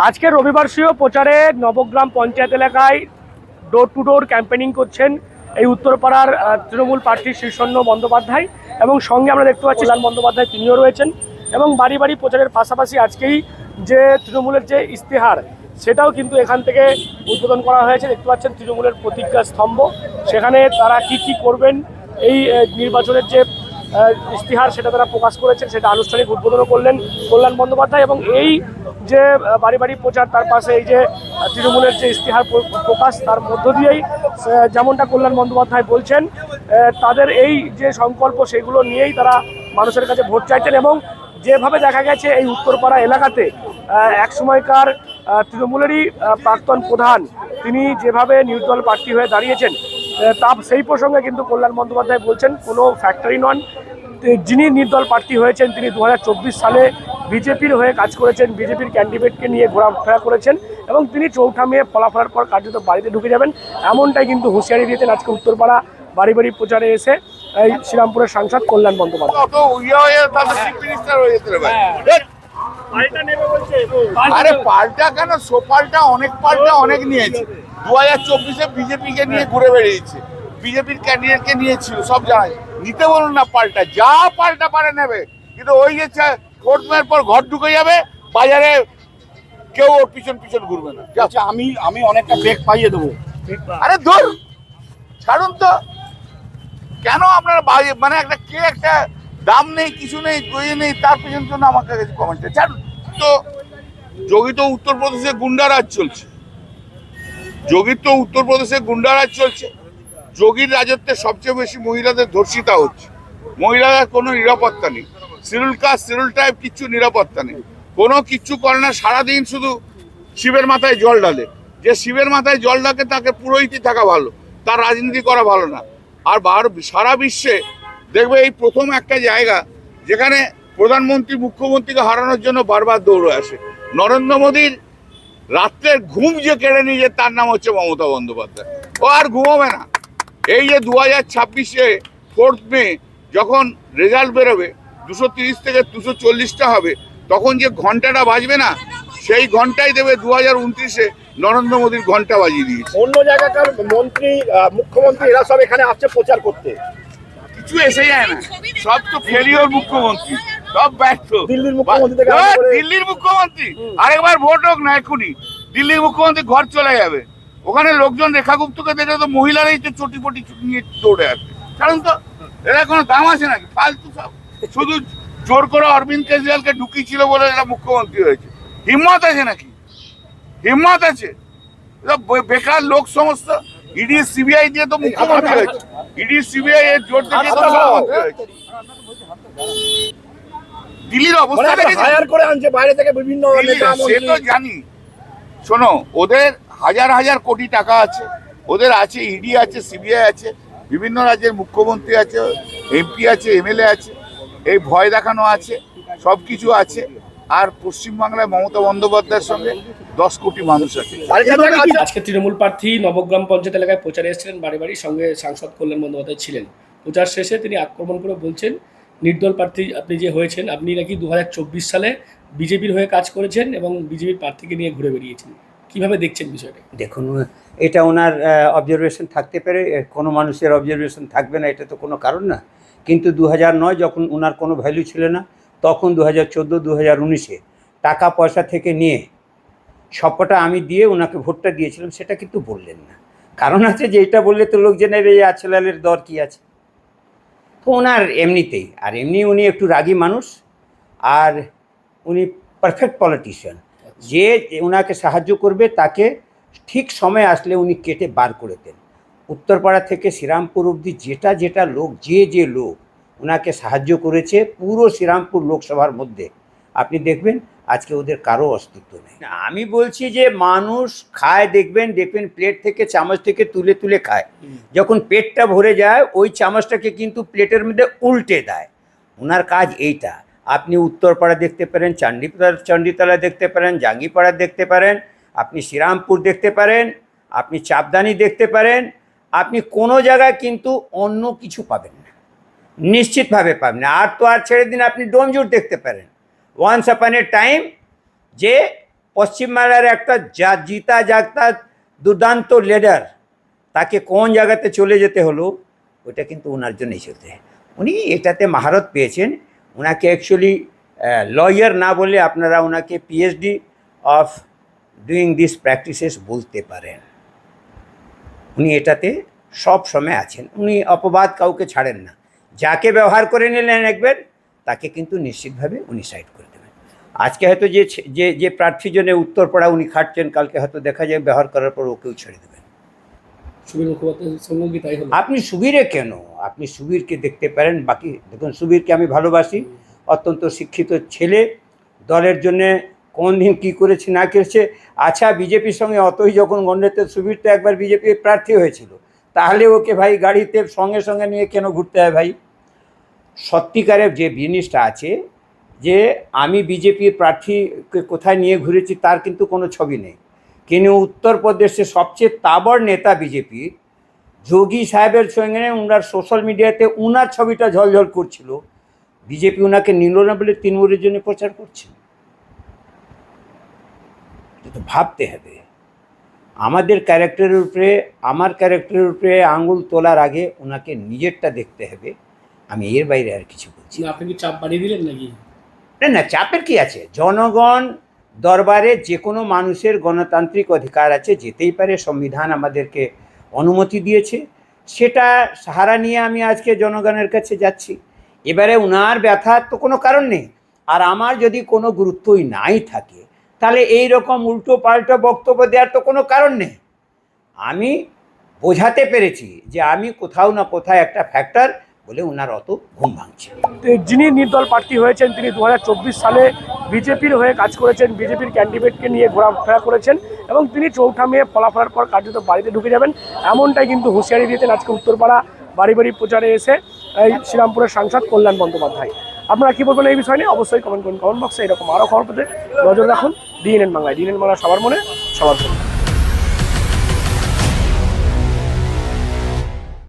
আজকে রবিবার শিও প্রচারে নবগ্রাম পঞ্চায়েত এলাকায় ডোর টু ডোর ক্যাম্পেনিং করছেন এই উত্তরপাড়ার তৃণমূল প্রার্থী শীর্ষণ্য বন্দ্যোপাধ্যায় এবং সঙ্গে আমরা দেখতে পাচ্ছি লাল বন্দ্যোপাধ্যায় তিনিও রয়েছেন এবং বাড়ি বাড়ি প্রচারের পাশাপাশি আজকেই যে তৃণমূলের যে ইস্তেহার সেটাও কিন্তু এখান থেকে উদ্বোধন করা হয়েছে। দেখতে পাচ্ছেন তৃণমূলের প্রতিজ্ঞা স্তম্ভ, সেখানে তারা কি করবেন এই নির্বাচনের যে ইস্তেহার সেটা তারা প্রকাশ করেছেন, সেটা আনুষ্ঠানিক উদ্বোধনও করলেন কল্যাণ বন্দ্যোপাধ্যায়। এবং এই যে বাড়ি বাড়ি প্রচার, তার পাশে এই যে তৃণমূলের যে ইস্তেহার প্রকাশ, তার মধ্য দিয়েই যেমনটা কল্যাণ বন্দ্যোপাধ্যায় বলছেন তাদের এই যে সংকল্প সেগুলো নিয়েই তারা মানুষের কাছে ভোট চাইছেন। এবং যেভাবে দেখা গেছে এই উত্তরপাড়া এলাকাতে এক সময়কার তৃণমূলেরই প্রাক্তন প্রধান তিনি যেভাবে নির্দল প্রার্থী হয়ে দাঁড়িয়েছেন তা সেই প্রসঙ্গে কিন্তু কল্যাণ বন্দ্যোপাধ্যায় বলছেন কোনো ফ্যাক্টরি নন, যিনি নির্দল প্রার্থী হয়েছেন তিনি 2024 সালে বিজেপির হয়ে কাজ করেছেন, বিজেপির ক্যান্ডিডেটকে নিয়ে ঘোরাফেরা করেছেন এবং তিনি 4 মে ফলাফলের পর কার্যত বাড়িতে ঢুকে যাবেন, এমনটাই কিন্তু হুঁশিয়ারি দিয়েছেন আজকে উত্তরপাড়া বাড়ি বাড়ি প্রচারে এসে এই শ্রীরামপুরের সাংসদ কল্যাণ বন্দ্যোপাধ্যায়। আরে পাল্টা কেন, সোপাল্টা অনেক পাল্টা অনেক নিয়েছে। 2024-এ বিজেপিকে নিয়ে ঘুরে বেরিয়েছে, বিজেপির ক্যান্ডিডেটকে নিয়েছিল, সব জানাই নিতে বলুন না, পাল্টা যা পাল্টা পারে নেবে। কিন্তু ওই যে ভোট মেয়ের পর ঘর ঢুকে যাবে, বাজারে কেউ ওর পিছন পিছন ঘুরবে না। আচ্ছা আমি অনেকটা ব্রেক পাইয়ে দেবো। আরে ধর ছাড়ুন তো, কেন আপনারা মানে একটা দাম নেই, কিছু নেই, দই নেই, তার পেছন জন্য আমার কাছে কমেন্ট ছাড়ুন তো। যোগী তো উত্তরপ্রদেশে গুন্ডারাজ চলছে, যোগীর রাজত্বে সবচেয়ে বেশি মহিলাদের ধর্ষিতা হচ্ছে, মহিলাদের কোনো নিরাপত্তা নেই, শিডিউল কাস্ট শিডিউল ট্রাইব কিচ্ছু নিরাপত্তা নেই, কোনো কিচ্ছু করে না, সারাদিন শুধু শিবের মাথায় জল ঢালে। যে শিবের মাথায় জল ঢাকে তাকে পুরোহিত থাকা ভালো, তার রাজনীতি করা ভালো না। আর সারা বিশ্বে দেখবে এই প্রথম একটা জায়গা যেখানে প্রধানমন্ত্রী মুখ্যমন্ত্রীকে হারানোর জন্য বারবার দৌড়ে আসে। নরেন্দ্র মোদীর রাত্রের ঘুম যে কেড়ে নিয়ে যায় তার নাম হচ্ছে মমতা বন্দ্যোপাধ্যায়। ও আর ঘুমাবে না। এই যে 2026-এ 4 মে যখন রেজাল্ট বেরোবে, 230 থেকে 240টা হবে, তখন যে ঘন্টাটা বাজবে না, সেই ঘন্টাই দেবে 2029-এ নরেন্দ্র মোদীর ঘন্টা বাজিয়ে দিয়েছে। অন্য জায়গাকার মন্ত্রী মুখ্যমন্ত্রী এরা সব এখানে আসছে প্রচার করতে, কিছু এসে যায় না, সব তো ফেরিওর মুখ্যমন্ত্রী, সব ব্যর্থ। দিল্লির মুখ্যমন্ত্রী আরেকবার ভোট হোক না, এক্ষুনি দিল্লির মুখ্যমন্ত্রী ঘর চলে যাবে। ওখানে লোকজন রেখা গুপ্তকে দেখে তো মহিলারাই তো চটিপটি নিয়ে দৌড়ে আসবে। কারণ তো এরা কোনো দাম আছে নাকি, ফালতু সব। শুধু জোর করে অরবিন্দ কেজরিওয়ালকে ঢুকিয়েছিল বলে এরা মুখ্যমন্ত্রী হয়েছে। হিম্মত আছে নাকি? হিম্মত আছে? বেকার লোক সমস্ত। ইডি সিবিআই দিয়ে তো মুখ্যমন্ত্রী হয়েছে, ইডি সিবিআই এর জোর থেকে মুখ্যমন্ত্রী হয়েছে। দিল্লির অবস্থা হায়ার করে আনছে বাইরে থেকে বিভিন্ন নেতা সে তো জানি। শোনো, ওদের হাজার হাজার কোটি টাকা আছে, ওদের আছে ইডি আছে, সিবিআই আছে, বিভিন্ন রাজ্যের মুখ্যমন্ত্রী আছে, এমপি আছে, এমএলএ আছে, এই ভয় দেখানো আছে, সব কিছু আছে। আর পশ্চিমবাংলায় মমতা বন্দ্যোপাধ্যায়ের সঙ্গে 10 কোটি মানুষ আছে। আজকে তৃণমূল প্রার্থী নবগ্রাম পঞ্চায়েত এলাকায় প্রচারে এসেছিলেন বাড়ি বাড়ি, সঙ্গে সাংসদ কল্যাণ বন্দ্যোপাধ্যায় ছিলেন। প্রচার শেষে তিনি আক্রমণ করে বলছেন, নির্দল প্রার্থী আপনি যে হয়েছেন, আপনি নাকি 2024 সালে বিজেপির হয়ে কাজ করেছেন এবং বিজেপির প্রার্থীকে নিয়ে ঘুরে বেরিয়েছেন। কিভাবে দেখছেন বিষয়টা? দেখুন, এটা ওনার অবজারভেশন থাকতে পারে, কোনো মানুষের অবজারভেশন থাকবে না, এটা তো কোনো কারণ না। কিন্তু 2009 যখন ওনার কোনো ভ্যালু ছিল না, তখন 2014, 2019-এ টাকা পয়সা থেকে নিয়ে সবকটা আমি দিয়ে ওনাকে ভোটটা দিয়েছিলাম, সেটা কিন্তু বললেন না। কারণ আছে যে এটা বললে তো লোক জেনে এই আছলালের দর কী আছে। তো ওনার এমনিতেই, আর এমনি উনি একটু রাগী মানুষ, আর উনি পারফেক্ট পলিটিশিয়ান। যে ওনাকে সাহায্য করবে তাকে ঠিক সময় আসলে উনি কেটে বার করে দেন। উত্তরপাড়া থেকে শ্রীরামপুর অবধি যেটা লোক, যে লোক ওনাকে সাহায্য করেছে পুরো শ্রীরামপুর লোকসভার মধ্যে, আপনি দেখবেন আজকে ওদের কারো অস্তিত্ব নেই। আমি বলছি যে মানুষ খায়, দেখবেন প্লেট থেকে চামচ থেকে তুলে খায়। যখন পেটটা ভরে যায় ওই চামচটাকে কিন্তু প্লেটের মধ্যে উল্টে দেয়। ওনার কাজ এইটা। আপনি উত্তরপাড়া দেখতে পারেন, চণ্ডীতলা দেখতে পারেন, জাঙ্গিপাড়া দেখতে পারেন, আপনি শ্রীরামপুর দেখতে পারেন, আপনি চাপদানি দেখতে পারেন, আপনি কোনো জায়গায় কিন্তু অন্য কিছু পাবেন না, নিশ্চিতভাবে পাবেন না। আর তো আর ছেড়ে দিন, আপনি ডোমজুর দেখতে পারেন। ওয়ান্স আপান এ টাইম যে পশ্চিমবাংলার একটা জিতা জাগতা দুর্দান্ত লিডার, তাকে কোন জায়গাতে চলে যেতে হলো, ওটা কিন্তু ওনার জন্যই চলতে। উনি এটাতে মহারত পেয়েছেন। ওনাকে অ্যাকচুয়ালি লয়ার না বলে আপনারা ওনাকে PhD of doing this practices বলতে পারেন। উনি এটাতে সব সময় আছেন, উনি অপবাদ কাউকে ছাড়েন না। যাকে ব্যবহার করে নিলেন একবার, তাকে কিন্তু নিশ্চিতভাবে উনি সাইড করে দেবেন। আজকে হয়তো যে যে যে প্রার্থীর জন্য উত্তরপাড়া উনি খাটছেন, কালকে হয়তো দেখা যায় ব্যবহার করার পর ওকেও ছেড়ে দেবেন। সুবীর মুখোপাধ্যায়ের সঙ্গে কি তাই হলো? আপনি সুবীরে কেন, আপনি সুবীরকে দেখতে পারেন। বাকি দেখুন, সুবীরকে আমি ভালোবাসি, অত্যন্ত শিক্ষিত ছেলে, দলের জন্যে কোন দিন কী করেছে না করেছে। আচ্ছা, বিজেপির সঙ্গে অতই যখন গণ্ডতে, সুবীর তো একবার বিজেপির প্রার্থী হয়েছিল, তাহলে ওকে ভাই গাড়িতে সঙ্গে সঙ্গে নিয়ে কেন ঘুরতে হয় ভাই? সত্যিকারের যে জিনিসটা আছে যে আমি বিজেপির প্রার্থীকে কোথায় নিয়ে ঘুরেছি তার কিন্তু কোনো ছবি নেই। কিন্তু উত্তরপ্রদেশে সবচেয়ে তাবড় নেতা বিজেপির যোগী সাহেবের সঙ্গে ওনার সোশ্যাল মিডিয়াতে ওনার ছবিটা ঝলঝল করছিল। বিজেপি ওনাকে নিল না বলে তৃণমূলের জন্য প্রচার করছে। এটা তো ভাবতে হবে। আমাদের ক্যারেক্টারের উপরে, আমার ক্যারেক্টারের উপরে আঙুল তোলার আগে ওনাকে নিজেরটা দেখতে হবে। আমি এর বাইরে আর কিছু বলছি না। আপনি কি চাপ বাড়িয়ে দিলেন নাকি? না না, চাপের কি আছে? জনগণ দরবারে যে কোনো মানুষের গণতান্ত্রিক অধিকার আছে, যেতেই পারে, সংবিধান আমাদেরকে অনুমতি দিয়েছে। সেটা সাহারা নিয়ে আমি আজকে জনগণের কাছে যাচ্ছি। এবারে ওনার ব্যথার তো কোনো কারণ নেই, আর আমার যদি কোনো গুরুত্বই নাই থাকে, তাহলে এই রকম উল্টো পাল্টো বক্তব্য দেওয়ার তো কোনো কারণ নেই। আমি বোঝাতে পেরেছি যে আমি কোথাও না কোথায় একটা ফ্যাক্টর বলে ওনার অত ঘুম ভাঙছে। যিনি নির্দল প্রার্থী হয়েছেন, তিনি 2024 সালে বিজেপির হয়ে কাজ করেছেন, বিজেপির ক্যান্ডিডেটকে নিয়ে ঘোরাফেরা করেছেন, এবং তিনি 4 মে ফলাফলের পর কার্যত বাড়িতে ঢুকে যাবেন, এমনটাই কিন্তু হুঁশিয়ারি দিয়েছেন আজকে উত্তরপাড়া বাড়ি বাড়ি প্রচারে এসে এই শ্রীরামপুরের সাংসদ কল্যাণ বন্দ্যোপাধ্যায়। আপনারা কী বলবেন এই বিষয় নিয়ে? অবশ্যই কমেন্ট করুন কমেন্ট বক্সে। এরকম আরও খবর পেতে নজর রাখুন ডিএনএন বাংলায়। ডিএনএন বাংলা সবার মনে, সবার